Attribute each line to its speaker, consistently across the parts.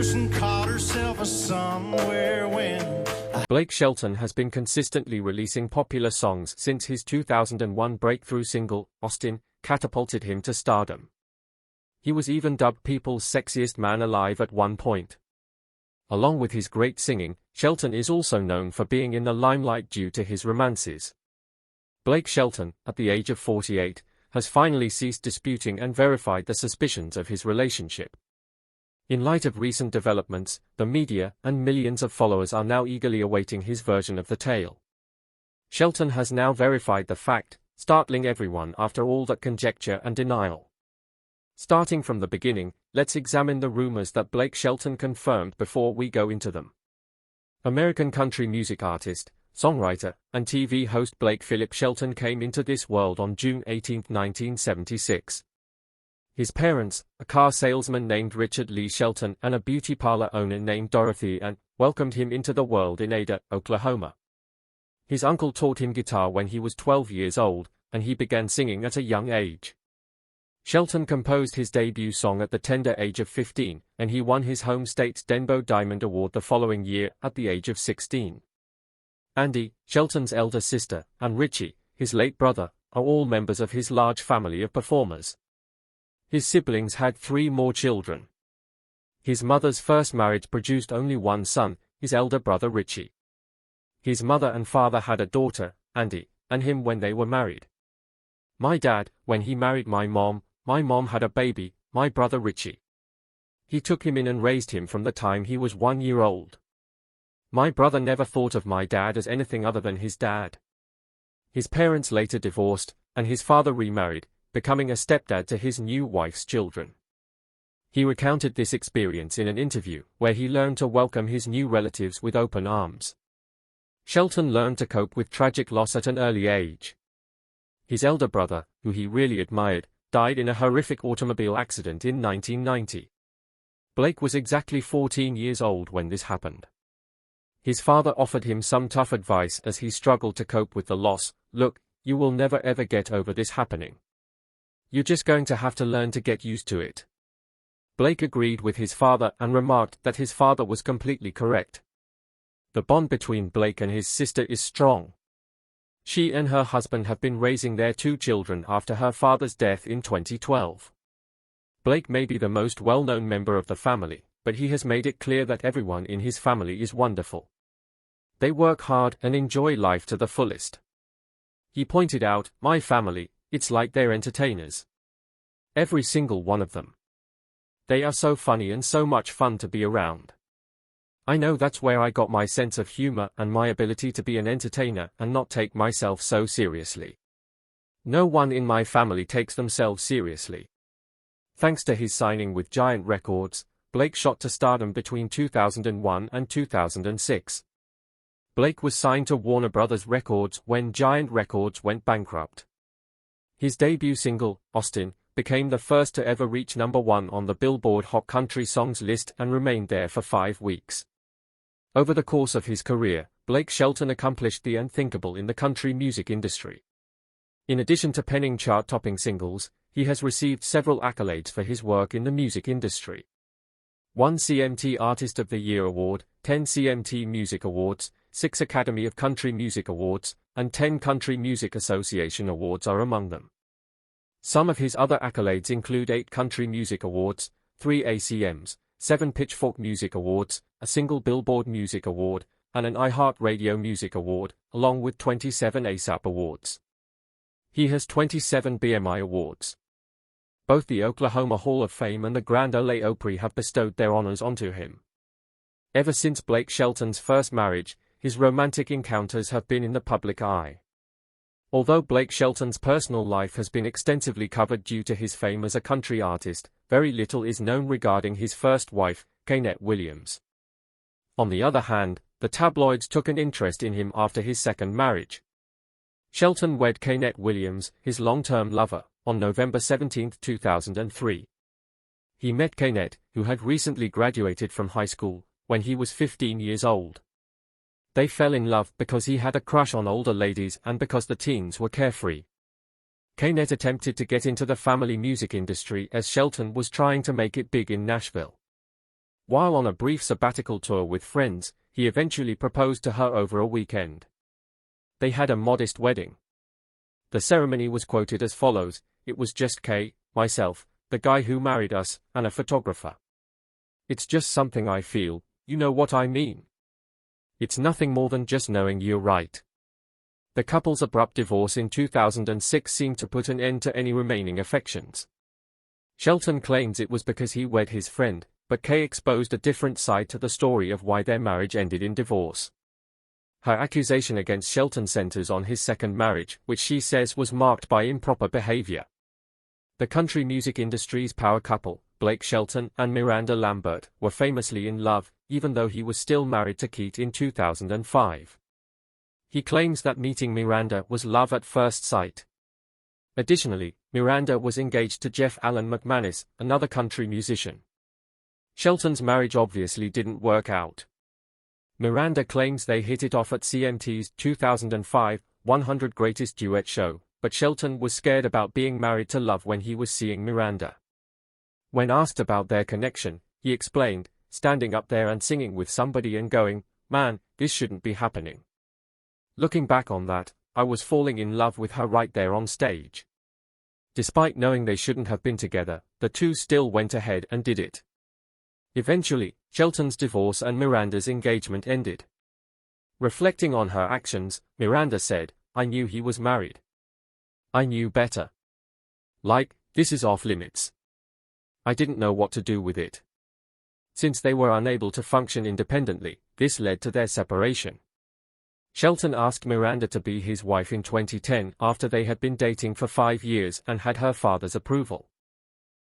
Speaker 1: blues and called herself a somewhere when
Speaker 2: Blake Shelton has been consistently releasing popular songs since his 2001 breakthrough single, Austin, catapulted him to stardom. He was even dubbed people's sexiest man alive at one point. Along with his great singing, Shelton is also known for being in the limelight due to his romances. Blake Shelton, at the age of 48, has finally ceased disputing and verified the suspicions of his relationship. In light of recent developments, the media and millions of followers are now eagerly awaiting his version of the tale. Shelton has now verified the fact, startling everyone after all that conjecture and denial. Starting from the beginning, let's examine the rumors that Blake Shelton confirmed before we go into them. American country music artist, songwriter, and TV host Blake Philip Shelton came into this world on June 18, 1976. His parents, a car salesman named Richard Lee Shelton and a beauty parlor owner named Dorothy Ann, welcomed him into the world in Ada, Oklahoma. His uncle taught him guitar when he was 12 years old, and he began singing at a young age. Shelton composed his debut song at the tender age of 15, and he won his home state's Denbo Diamond Award the following year at the age of 16. Andy, Shelton's elder sister, and Richie, his late brother, are all members of his large family of performers. His siblings had 3 more children. His mother's first marriage produced only one son, his elder brother Richie. His mother and father had a daughter, Andy, and him when they were married. My dad, when he married my mom had a baby, my brother Richie. He took him in and raised him from the time he was 1 year old. My brother never thought of my dad as anything other than his dad. His parents later divorced, and his father remarried, becoming a stepdad to his new wife's children. He recounted this experience in an interview, where he learned to welcome his new relatives with open arms. Shelton learned to cope with tragic loss at an early age. His elder brother, who he really admired, died in a horrific automobile accident in 1990. Blake was exactly 14 years old when this happened. His father offered him some tough advice as he struggled to cope with the loss. Look, you will never ever get over this happening. You're just going to have to learn to get used to it. Blake agreed with his father and remarked that his father was completely correct. The bond between Blake and his sister is strong. She and her husband have been raising their 2 children after her father's death in 2012. Blake may be the most well-known member of the family, but he has made it clear that everyone in his family is wonderful. They work hard and enjoy life to the fullest. He pointed out, "My family, it's like they're entertainers. Every single one of them. They are so funny and so much fun to be around. I know that's where I got my sense of humor and my ability to be an entertainer and not take myself so seriously. No one in my family takes themselves seriously." Thanks to his signing with Giant Records, Blake shot to stardom between 2001 and 2006. Blake was signed to Warner Brothers Records when Giant Records went bankrupt. His debut single, Austin, became the first to ever reach #1 on the Billboard Hot Country Songs list and remained there for 5 weeks. Over the course of his career, Blake Shelton accomplished the unthinkable in the country music industry. In addition to penning chart-topping singles, he has received several accolades for his work in the music industry. 1 CMT Artist of the Year Award, 10 CMT Music Awards, 6 Academy of Country Music Awards, and 10 Country Music Association Awards are among them. Some of his other accolades include 8 Country Music Awards, 3 ACMs, 7 Pitchfork Music Awards, a single Billboard Music Award, and an iHeartRadio Music Award, along with 27 ASAP Awards. He has 27 BMI Awards. Both the Oklahoma Hall of Fame and the Grand Ole Opry have bestowed their honors onto him. Ever since Blake Shelton's first marriage, his romantic encounters have been in the public eye. Although Blake Shelton's personal life has been extensively covered due to his fame as a country artist, very little is known regarding his first wife, Kaynette Williams. On the other hand, the tabloids took an interest in him after his second marriage. Shelton wed Kaynette Williams, his long-term lover, on November 17, 2003. He met Kaynette, who had recently graduated from high school, when he was 15 years old. They fell in love because he had a crush on older ladies and because the teens were carefree. Kaynette attempted to get into the family music industry as Shelton was trying to make it big in Nashville. While on a brief sabbatical tour with friends, he eventually proposed to her over a weekend. They had a modest wedding. The ceremony was quoted as follows: "It was just Kay, myself, the guy who married us, and a photographer. It's just something I feel, you know what I mean? It's nothing more than just knowing you're right." The couple's abrupt divorce in 2006 seemed to put an end to any remaining affections. Shelton claims it was because he wed his friend, but Kay exposed a different side to the story of why their marriage ended in divorce. Her accusation against Shelton centers on his second marriage, which she says was marked by improper behavior. The country music industry's power couple, Blake Shelton and Miranda Lambert, were famously in love, even though he was still married to Kate in 2005. He claims that meeting Miranda was love at first sight. Additionally, Miranda was engaged to Jeff Allen McManus, another country musician. Shelton's marriage obviously didn't work out. Miranda claims they hit it off at CMT's 2005 100 Greatest Duet show, but Shelton was scared about being married to love when he was seeing Miranda. When asked about their connection, he explained, "Standing up there and singing with somebody and going, man, this shouldn't be happening. Looking back on that, I was falling in love with her right there on stage." Despite knowing they shouldn't have been together, the two still went ahead and did it. Eventually, Shelton's divorce and Miranda's engagement ended. Reflecting on her actions, Miranda said, "I knew he was married. I knew better. Like, this is off limits. I didn't know what to do with it." Since they were unable to function independently, this led to their separation. Shelton asked Miranda to be his wife in 2010 after they had been dating for 5 years and had her father's approval.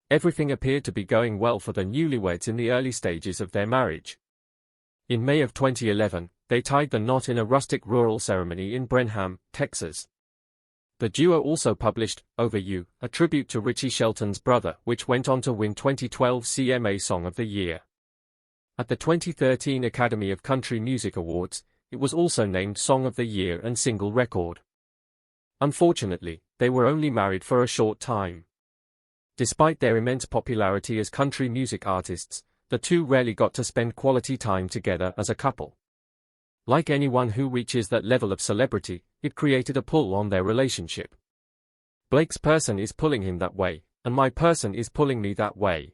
Speaker 2: Everything appeared to be going well for the newlyweds in the early stages of their marriage. In May of 2011, they tied the knot in a rustic rural ceremony in Brenham, Texas. The duo also published Over You, a tribute to Richie Shelton's brother, which went on to win 2012 CMA Song of the Year. At the 2013 Academy of Country Music Awards, it was also named Song of the Year and Single Record. Unfortunately, they were only married for a short time. Despite their immense popularity as country music artists, the two rarely got to spend quality time together as a couple. Like anyone who reaches that level of celebrity, it created a pull on their relationship. Blake's person is pulling him that way, and my person is pulling me that way.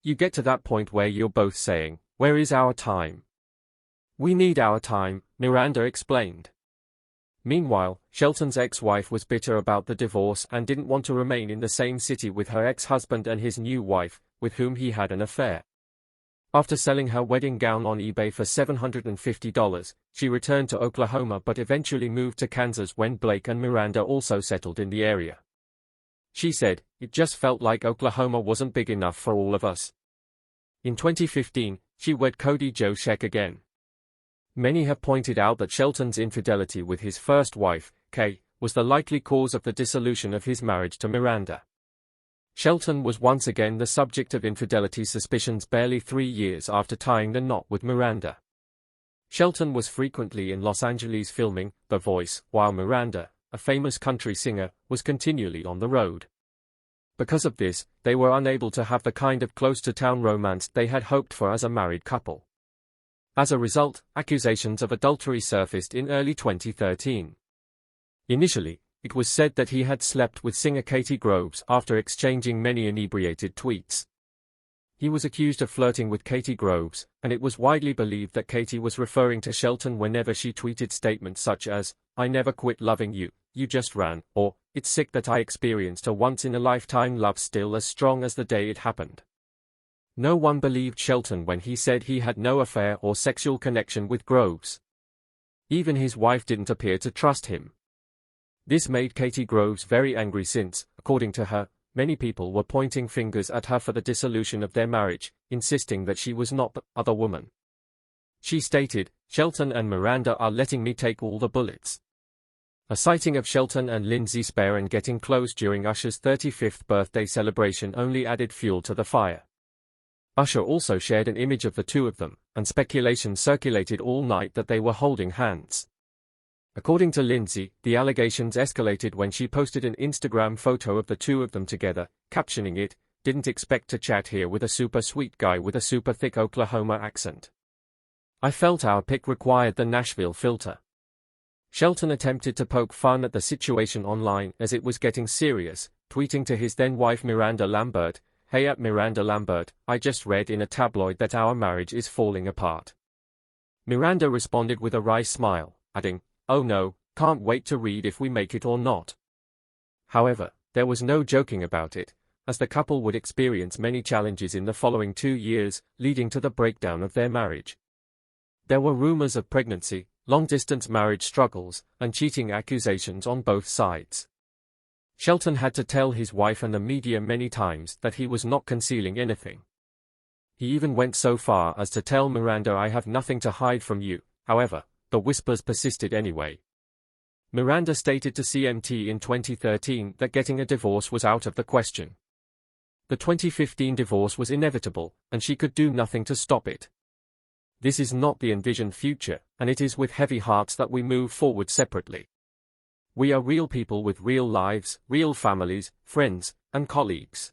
Speaker 2: You get to that point where you're both saying, "Where is our time? We need our time," Miranda explained. Meanwhile, Shelton's ex-wife was bitter about the divorce and didn't want to remain in the same city with her ex-husband and his new wife, with whom he had an affair. After selling her wedding gown on eBay for $750, she returned to Oklahoma but eventually moved to Kansas when Blake and Miranda also settled in the area. She said, "It just felt like Oklahoma wasn't big enough for all of us." In 2015, she wed Cody Joe Sheck again. Many have pointed out that Shelton's infidelity with his first wife, Kay, was the likely cause of the dissolution of his marriage to Miranda. Shelton was once again the subject of infidelity suspicions barely 3 years after tying the knot with Miranda. Shelton was frequently in Los Angeles filming The Voice, while Miranda, a famous country singer, was continually on the road. Because of this, they were unable to have the kind of close-to-town romance they had hoped for as a married couple. As a result, accusations of adultery surfaced in early 2013. Initially, it was said that he had slept with singer Katie Groves after exchanging many inebriated tweets. He was accused of flirting with Katie Groves, and it was widely believed that Katie was referring to Shelton whenever she tweeted statements such as, "I never quit loving you, you just ran," or, "It's sick that I experienced a once-in-a-lifetime love still as strong as the day it happened." No one believed Shelton when he said he had no affair or sexual connection with Groves. Even his wife didn't appear to trust him. This made Katie Groves very angry since, according to her, many people were pointing fingers at her for the dissolution of their marriage, insisting that she was not the other woman. She stated, "Shelton and Miranda are letting me take all the bullets." A sighting of Shelton and Lindsay Sperrin getting close during Usher's 35th birthday celebration only added fuel to the fire. Usher also shared an image of the two of them, and speculation circulated all night that they were holding hands. According to Lindsay, the allegations escalated when she posted an Instagram photo of the two of them together, captioning it, didn't expect to chat here with a super sweet guy with a super thick Oklahoma accent. I felt our pick required the Nashville filter. Shelton attempted to poke fun at the situation online as it was getting serious, tweeting to his then-wife Miranda Lambert, "Hey at Miranda Lambert, I just read in a tabloid that our marriage is falling apart." Miranda responded with a wry smile, adding, "Oh no, can't wait to read if we make it or not." However, there was no joking about it, as the couple would experience many challenges in the following 2 years, leading to the breakdown of their marriage. There were rumors of pregnancy, long-distance marriage struggles, and cheating accusations on both sides. Shelton had to tell his wife and the media many times that he was not concealing anything. He even went so far as to tell Miranda, "I have nothing to hide from you." However, the whispers persisted anyway. Miranda stated to CMT in 2013 that getting a divorce was out of the question. The 2015 divorce was inevitable, and she could do nothing to stop it. "This is not the envisioned future, and it is with heavy hearts that we move forward separately. We are real people with real lives, real families, friends, and colleagues."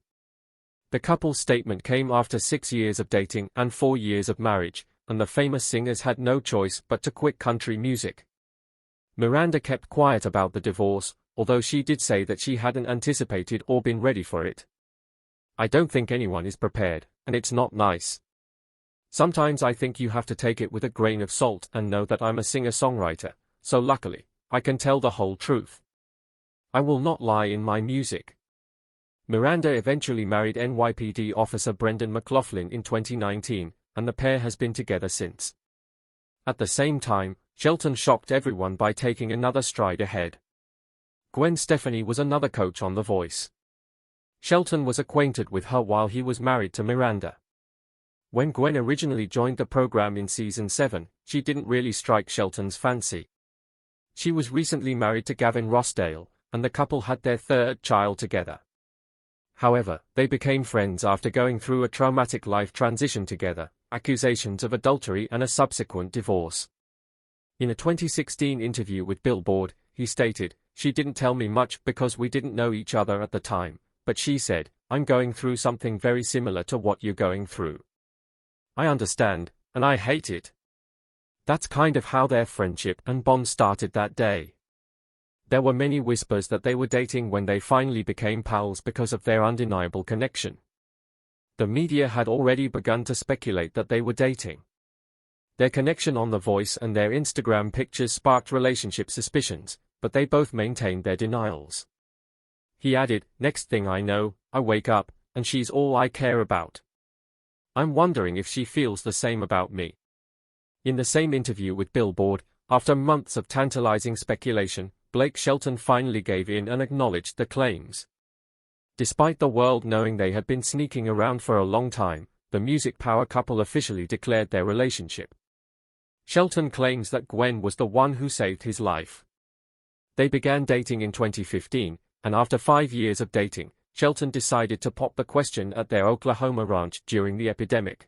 Speaker 2: The couple's statement came after 6 years of dating and 4 years of marriage, and the famous singers had no choice but to quit country music. Miranda kept quiet about the divorce, although she did say that she hadn't anticipated or been ready for it. "I don't think anyone is prepared, and it's not nice. Sometimes I think you have to take it with a grain of salt and know that I'm a singer-songwriter, so luckily, I can tell the whole truth. I will not lie in my music." Miranda eventually married NYPD officer Brendan McLaughlin in 2019, and the pair has been together since. At the same time, Shelton shocked everyone by taking another stride ahead. Gwen Stefani was another coach on The Voice. Shelton was acquainted with her while he was married to Miranda. When Gwen originally joined the program in season 7, she didn't really strike Shelton's fancy. She was recently married to Gavin Rossdale, and the couple had their 3rd child together. However, they became friends after going through a traumatic life transition together, accusations of adultery and a subsequent divorce. In a 2016 interview with Billboard, he stated, "She didn't tell me much because we didn't know each other at the time, but she said, 'I'm going through something very similar to what you're going through. I understand, and I hate it.'" That's kind of how their friendship and bond started that day. There were many whispers that they were dating when they finally became pals because of their undeniable connection. The media had already begun to speculate that they were dating. Their connection on The Voice and their Instagram pictures sparked relationship suspicions, but they both maintained their denials. He added, "Next thing I know, I wake up, and she's all I care about. I'm wondering if she feels the same about me." In the same interview with Billboard, after months of tantalizing speculation, Blake Shelton finally gave in and acknowledged the claims. Despite the world knowing they had been sneaking around for a long time, the music power couple officially declared their relationship. Shelton claims that Gwen was the one who saved his life. They began dating in 2015, and after 5 years of dating, Shelton decided to pop the question at their Oklahoma ranch during the epidemic.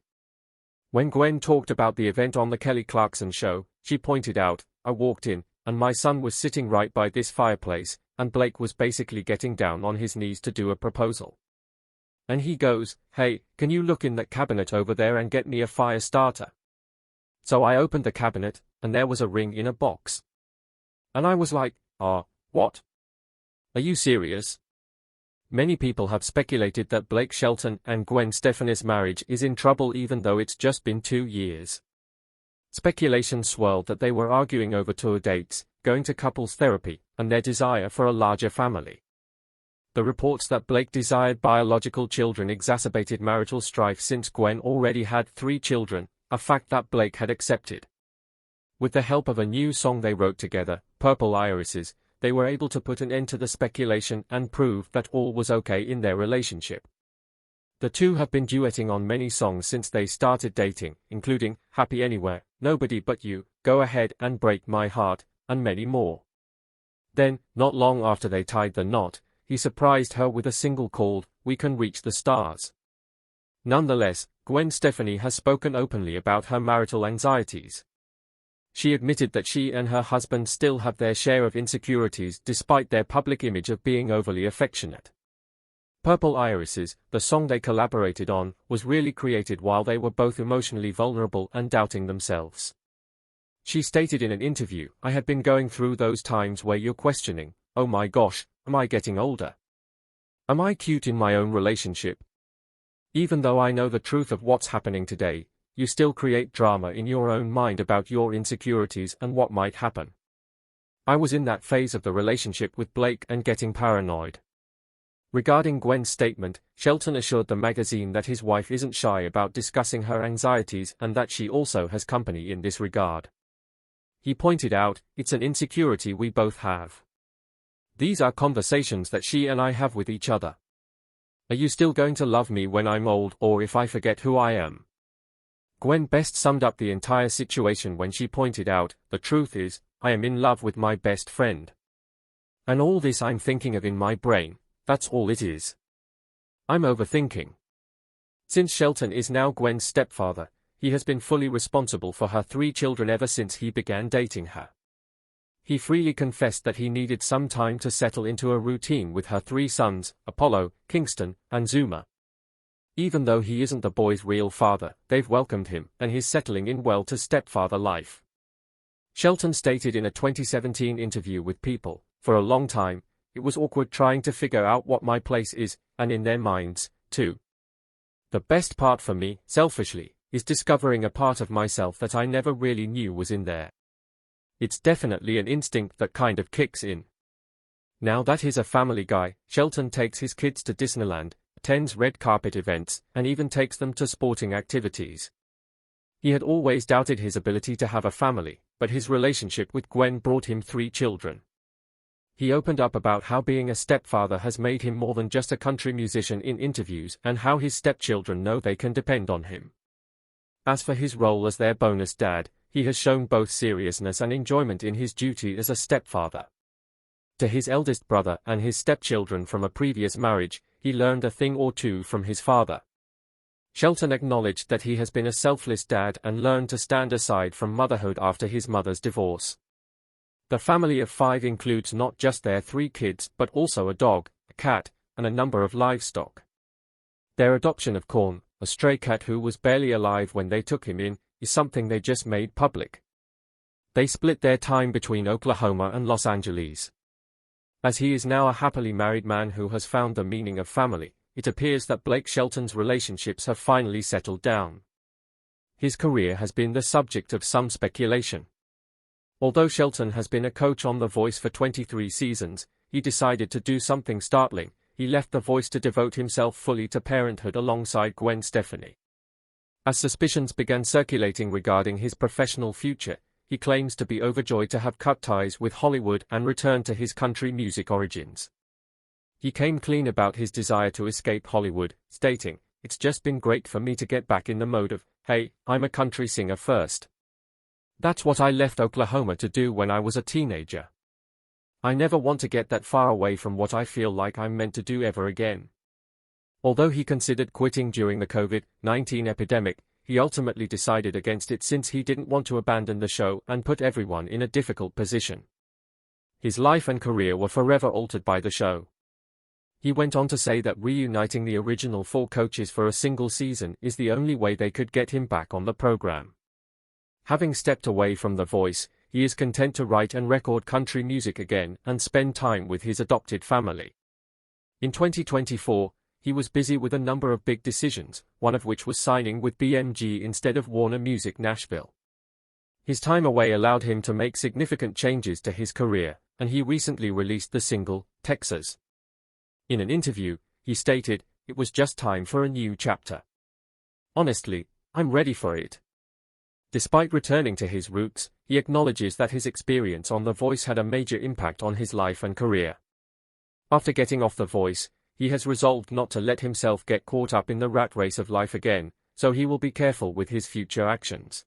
Speaker 2: When Gwen talked about the event on the Kelly Clarkson show, she pointed out, "I walked in, and my son was sitting right by this fireplace, and Blake was basically getting down on his knees to do a proposal. And he goes, 'Hey, can you look in that cabinet over there and get me a fire starter?' So I opened the cabinet, and there was a ring in a box. And I was like, what? Are you serious?" Many people have speculated that Blake Shelton and Gwen Stefani's marriage is in trouble even though it's just been 2 years. Speculation swirled that they were arguing over tour dates, going to couples therapy, and their desire for a larger family. The reports that Blake desired biological children exacerbated marital strife since Gwen already had 3 children, a fact that Blake had accepted. With the help of a new song they wrote together, Purple Irises, they were able to put an end to the speculation and prove that all was okay in their relationship. The two have been duetting on many songs since they started dating, including Happy Anywhere, Nobody But You, Go Ahead and Break My Heart, and many more. Then, not long after they tied the knot, he surprised her with a single called We Can Reach the Stars. Nonetheless, Gwen Stefani has spoken openly about her marital anxieties. She admitted that she and her husband still have their share of insecurities despite their public image of being overly affectionate. Purple Irises, the song they collaborated on, was really created while they were both emotionally vulnerable and doubting themselves. She stated in an interview, "I had been going through those times where you're questioning, oh my gosh, am I getting older? Am I cute in my own relationship? Even though I know the truth of what's happening today, you still create drama in your own mind about your insecurities and what might happen. I was in that phase of the relationship with Blake and getting paranoid." Regarding Gwen's statement, Shelton assured the magazine that his wife isn't shy about discussing her anxieties and that she also has company in this regard. He pointed out, "It's an insecurity we both have. These are conversations that she and I have with each other. Are you still going to love me when I'm old or if I forget who I am?" Gwen best summed up the entire situation when she pointed out, "The truth is, I am in love with my best friend. And all this I'm thinking of in my brain, that's all it is. I'm overthinking." Since Shelton is now Gwen's stepfather, he has been fully responsible for her 3 children ever since he began dating her. He freely confessed that he needed some time to settle into a routine with her 3 sons, Apollo, Kingston, and Zuma. Even though he isn't the boy's real father, they've welcomed him, and he's settling in well to stepfather life. Shelton stated in a 2017 interview with People, "For a long time, it was awkward trying to figure out what my place is, and in their minds, too. The best part for me, selfishly, is discovering a part of myself that I never really knew was in there. It's definitely an instinct that kind of kicks in." Now that he's a family guy, Shelton takes his kids to Disneyland, attends red carpet events, and even takes them to sporting activities. He had always doubted his ability to have a family, but his relationship with Gwen brought him 3 children. He opened up about how being a stepfather has made him more than just a country musician in interviews and how his stepchildren know they can depend on him. As for his role as their bonus dad, he has shown both seriousness and enjoyment in his duty as a stepfather. To his eldest brother and his stepchildren from a previous marriage, he learned a thing or two from his father. Shelton acknowledged that he has been a selfless dad and learned to stand aside from motherhood after his mother's divorce. The family of 5 includes not just their 3 kids but also a dog, a cat, and a number of livestock. Their adoption of Corn, a stray cat who was barely alive when they took him in, is something they just made public. They split their time between Oklahoma and Los Angeles. As he is now a happily married man who has found the meaning of family, it appears that Blake Shelton's relationships have finally settled down. His career has been the subject of some speculation. Although Shelton has been a coach on The Voice for 23 seasons, he decided to do something startling. He left The Voice to devote himself fully to parenthood alongside Gwen Stefani. As suspicions began circulating regarding his professional future, he claims to be overjoyed to have cut ties with Hollywood and returned to his country music origins. He came clean about his desire to escape Hollywood, stating, "It's just been great for me to get back in the mode of, hey, I'm a country singer first. That's what I left Oklahoma to do when I was a teenager. I never want to get that far away from what I feel like I'm meant to do ever again." Although he considered quitting during the COVID-19 epidemic, he ultimately decided against it since he didn't want to abandon the show and put everyone in a difficult position. His life and career were forever altered by the show. He went on to say that reuniting the original 4 coaches for a single season is the only way they could get him back on the program. Having stepped away from The Voice, he is content to write and record country music again and spend time with his adopted family. In 2024, he was busy with a number of big decisions, one of which was signing with BMG instead of Warner Music Nashville. His time away allowed him to make significant changes to his career, and he recently released the single, Texas. In an interview, he stated, "It was just time for a new chapter. Honestly, I'm ready for it." Despite returning to his roots, he acknowledges that his experience on The Voice had a major impact on his life and career. After getting off The Voice, he has resolved not to let himself get caught up in the rat race of life again, so he will be careful with his future actions.